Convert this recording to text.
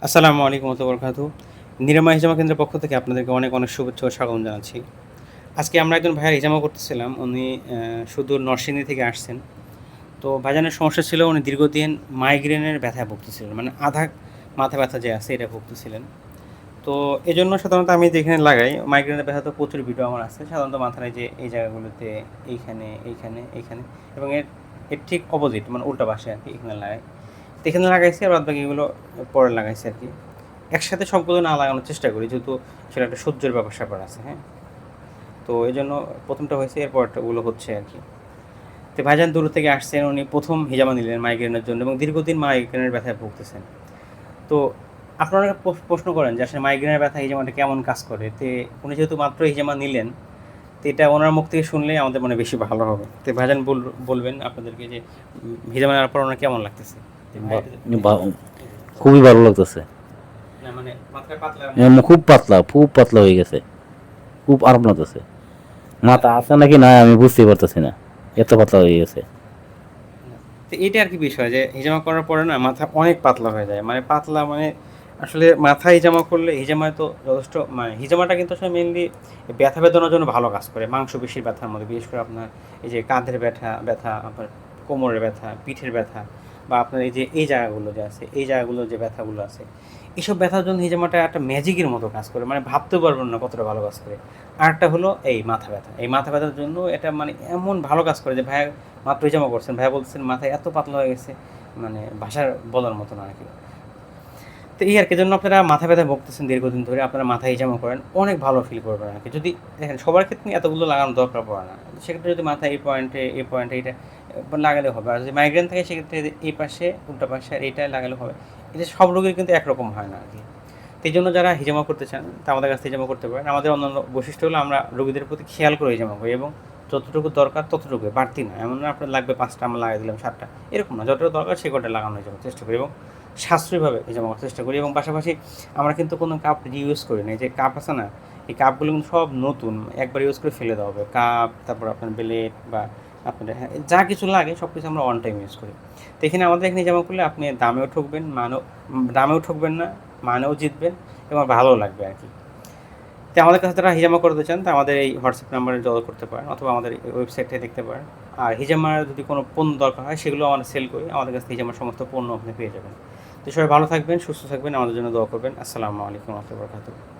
আসসালামু আলাইকুম ওয়া বারাকাতুহু। নিরাময় হিজামা কেন্দ্রের পক্ষ থেকে আপনাদেরকে অনেক, অনেক শুভেচ্ছা ও স্বাগতম জানাচ্ছি। আজকে আমরা একজন ভাইয়ার হিজামা করতেছিলাম। উনি সুদূর নরসিংদী থেকে আসছেন। তো ভাইজানের সমস্যা ছিল উনি দীর্ঘদিন মাইগ্রেনের ব্যথায় ভুগতেছিলেন। মানে আধা মাথা ব্যথা যে আছে এটা ভুগতেছিলেন। তো এজন্য সাধারণত আমি যেখানে লাগাই মাইগ্রেনের ব্যথা তো প্রচুর ভিডিও আমার আছে। সাধারণত মাথার এই যে এই জায়গাগুলোতে এইখানে, এইখানে, এইখানে এবং এর ঠিক অপোজিট মানে উল্টা পাশে আরকি এখানে লাগাই। তো এখানে লাগাইছি আর বাদবাকিগুলো পরে লাগাইছি আরকি। একসাথে সবগুলো না লাগানোর চেষ্টা করি যেহেতু সেটা একটা সহ্যের ব্যাপার-স্যাপার আছে, হ্যাঁ? তো এজন্য ১ম টা হয়েছে এরপরেরটা ওগুলো হচ্ছে আরকি। তো ভাইজান দূর থেকে আসছেন উনি ১ম হিজামা নিলেন মাইগ্রেনের জন্য এবং দীর্ঘদিন মাইগ্রেনের ব্যথায় ভুগতেছেন। তো আপনারা অনেকে প্রশ্ন করেন যে আসলে মাইগ্রেনের ব্যথা হিজামাটা কেমন কাজ করে? উনি যেহেতু মাত্র হিজামা নিলেন, তো এটা ওনার মুখ থেকে শুনলেই আমাদের মনে বেশি ভালো হবে। তো ভাইজান বলবেন আপনাদেরকে যে হিজামা নেওয়ার পর ওনার কেমন লাগতেছে? বা- বা- খুবই ভালো লাগতেছে। না মানে মাথায় পাতলা খুব পাতলা হয়ে গেছে, খুব আরাম লাগতেছে। মাথা আছে নাকি না আমি বুঝতেই পারতেছি না, এত পাতলা হয়ে গেছে। তো এটা আর কি বিষয় যে হিজামা করার পরে না মাথা অনেক পাতলা হয়ে যায় মানে পাতলা মানে আসলে মাথা হিজামা করলে হিজামায় তো যথেষ্ট মানে হিজামাটা কিন্তু আসলে মেনলি ব্যথা বেদনার জন্য ভালো কাজ করে মাংসপেশির ব্যথার মধ্যে বিশেষ করে আপনার এই যে কাঁধের ব্যথা আপনার কোমরের ব্যথা পিঠের ব্যথা বা আপনার এই যে এই জায়গাগুলো যে আছে এই জায়গাগুলো যে ব্যথাগুলো আছে এইসব ব্যথার জন্য হিজামাটা একটা ম্যাজিকের মতো কাজ করে মানে ভাবতে পারবেন না কতটা ভালো কাজ করে। আরেকটা হলো এই মাথা ব্যথা এই মাথা ব্যথার জন্য এটা মানে এমন ভালো কাজ করে যে ভাই মাত্র হিজামা করছেন ভাইয়া বলছেন মাথায় এত পাতলা হয়ে গেছে মানে ভাষার বলার মতো না আর কি। তো এই আর কি জন্য আপনারা মাথা ব্যথায় ভুগতেছেন দীর্ঘদিন ধরে আপনারা মাথায় হিজামা করেন অনেক ভালো ফিল করবেন আর কি। যদি দেখেন সবার ক্ষেত্রে এতগুলো লাগানোর দরকার পড়ে না, সেক্ষেত্রে যদি মাথায় এই পয়েন্টে এটা লাগালে হবে। আর যদি মাইগ্রেন থাকে সেক্ষেত্রে এই পাশে উল্টা পাশে আর এইটা লাগালে হবে। এটা সব রোগীর কিন্তু একরকম হয় না আর কি। তো এই জন্য যারা হিজামা করতে চান তা আমাদের কাছ থেকে হিজামা করতে পারেন। আমাদের অন্যান্য বৈশিষ্ট্য হলো আমরা রোগীদের প্রতি খেয়াল করে হিজামা করি এবং যতটুকু দরকার ততটুকু বাড়তি না, এমন না আপনার লাগবে 5টা আমরা লাগাই দিলাম 7টা এরকম না, যতটুকু দরকার সে কটা লাগানোর জন্য চেষ্টা করি এবং সাশ্রয়ীভাবে হিজামা করার চেষ্টা করি এবং পাশাপাশি আমরা কিন্তু কোনো কাপ রিইউজ করি না। এই যে কাপ আছে না এই কাপগুলো কিন্তু সব নতুন একবার ইউজ করে ফেলে দেওয়া হবে। কাপ তারপর আপনার ব্লেড বা আপনার যা কিছু লাগে সব কিছু আমরা অন টাইম ইউজ করি। তো এখানে আমাদের এখানে হিজামা করলে আপনি দামেও ঠকবেন না, মানেও জিতবেন এবং ভালোও লাগবে আর কি। তো আমাদের কাছে যারা হিজামা করতে চান তা আমাদের এই হোয়াটসঅ্যাপ নাম্বারে যোগাযোগ করতে পারেন অথবা আমাদের ওয়েবসাইটে দেখতে পারেন। আর হিজামার যদি কোনো পণ্য দরকার হয় সেগুলো আমরা সেল করি, আমাদের কাছ থেকে হিজামার সমস্ত পণ্য আপনি পেয়ে যাবেন। তো সবাই ভালো থাকবেন, সুস্থ থাকবেন, আমাদের জন্য দোয়া করবেন। আসসালামু আলাইকুম ওয়া রাহমাতুল্লাহি ওয়া বারাকাতুহু।